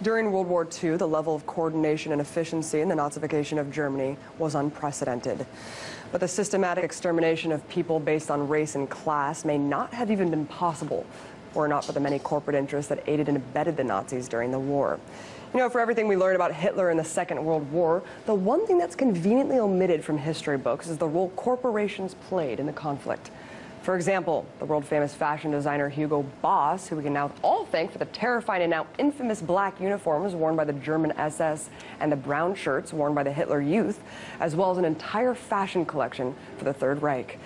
During World War II, the level of coordination and efficiency in the Nazification of Germany was unprecedented. But the systematic extermination of people based on race and class may not have even been possible were it not for the many corporate interests that aided and abetted the Nazis during the war. You know, for everything we learn about Hitler in the Second World War, the one thing that's conveniently omitted from history books is the role corporations played in the conflict. For example, the world-famous fashion designer Hugo Boss, who we can now all thank for the terrifying and now infamous black uniforms worn by the German SS and the brown shirts worn by the Hitler Youth, as well as an entire fashion collection for the Third Reich.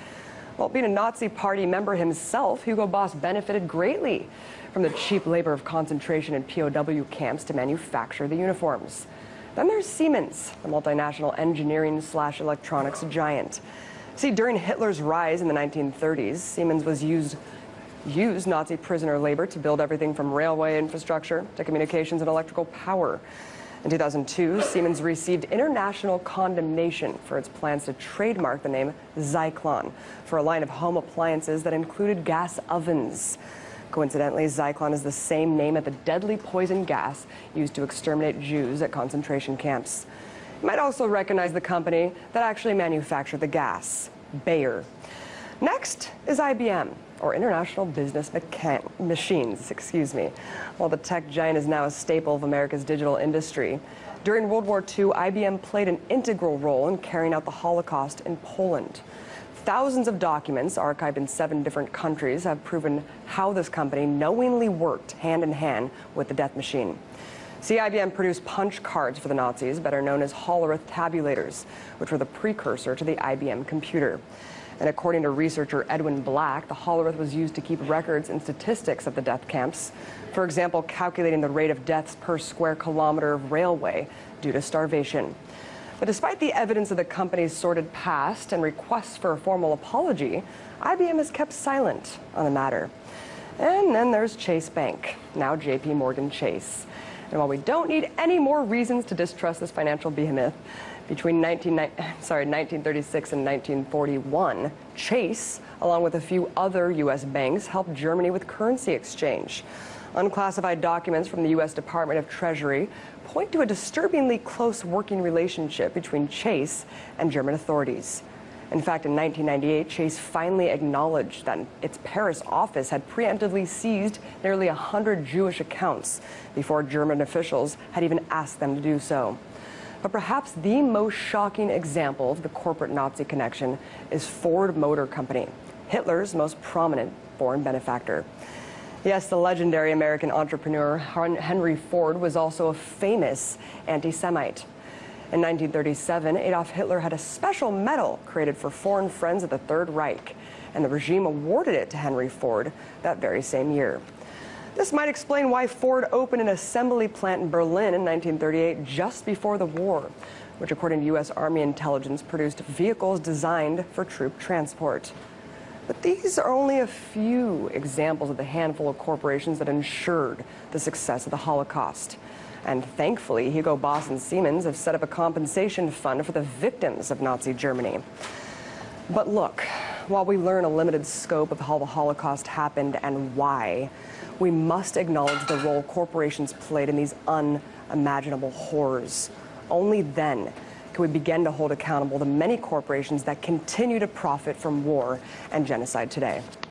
Well, being a Nazi Party member himself, Hugo Boss benefited greatly from the cheap labor of concentration and POW camps to manufacture the uniforms. Then there's Siemens, the multinational engineering/electronics giant. See, during Hitler's rise in the 1930s, Siemens was used Nazi prisoner labor to build everything from railway infrastructure to communications and electrical power. In 2002, Siemens received international condemnation for its plans to trademark the name Zyklon for a line of home appliances that included gas ovens. Coincidentally, Zyklon is the same name as the deadly poison gas used to exterminate Jews at concentration camps. You might also recognize the company that actually manufactured the gas, Bayer. Next is IBM, or International Business Machines, While the tech giant is now a staple of America's digital industry, during World War II, IBM played an integral role in carrying out the Holocaust in Poland. Thousands of documents archived in 7 different countries have proven how this company knowingly worked hand in hand with the death machine. See, IBM produced punch cards for the Nazis, better known as Hollerith tabulators, which were the precursor to the IBM computer. And according to researcher Edwin Black, the Hollerith was used to keep records and statistics of the death camps. For example, calculating the rate of deaths per square kilometer of railway due to starvation. But despite the evidence of the company's sordid past and requests for a formal apology, IBM has kept silent on the matter. And then there's Chase Bank, now JP Morgan Chase. And while we don't need any more reasons to distrust this financial behemoth, between 1936 and 1941, Chase, along with a few other U.S. banks, helped Germany with currency exchange. Unclassified documents from the U.S. Department of Treasury point to a disturbingly close working relationship between Chase and German authorities. In fact, in 1998, Chase finally acknowledged that its Paris office had preemptively seized nearly 100 Jewish accounts before German officials had even asked them to do so. But perhaps the most shocking example of the corporate Nazi connection is Ford Motor Company, Hitler's most prominent foreign benefactor. Yes, the legendary American entrepreneur Henry Ford was also a famous anti-Semite. In 1937, Adolf Hitler had a special medal created for foreign friends of the Third Reich, and the regime awarded it to Henry Ford that very same year. This might explain why Ford opened an assembly plant in Berlin in 1938 just before the war, which according to U.S. Army intelligence produced vehicles designed for troop transport. But these are only a few examples of the handful of corporations that ensured the success of the Holocaust. And thankfully, Hugo Boss and Siemens have set up a compensation fund for the victims of Nazi Germany. But look, while we learn a limited scope of how the Holocaust happened and why, we must acknowledge the role corporations played in these unimaginable horrors. Only then can we begin to hold accountable the many corporations that continue to profit from war and genocide today.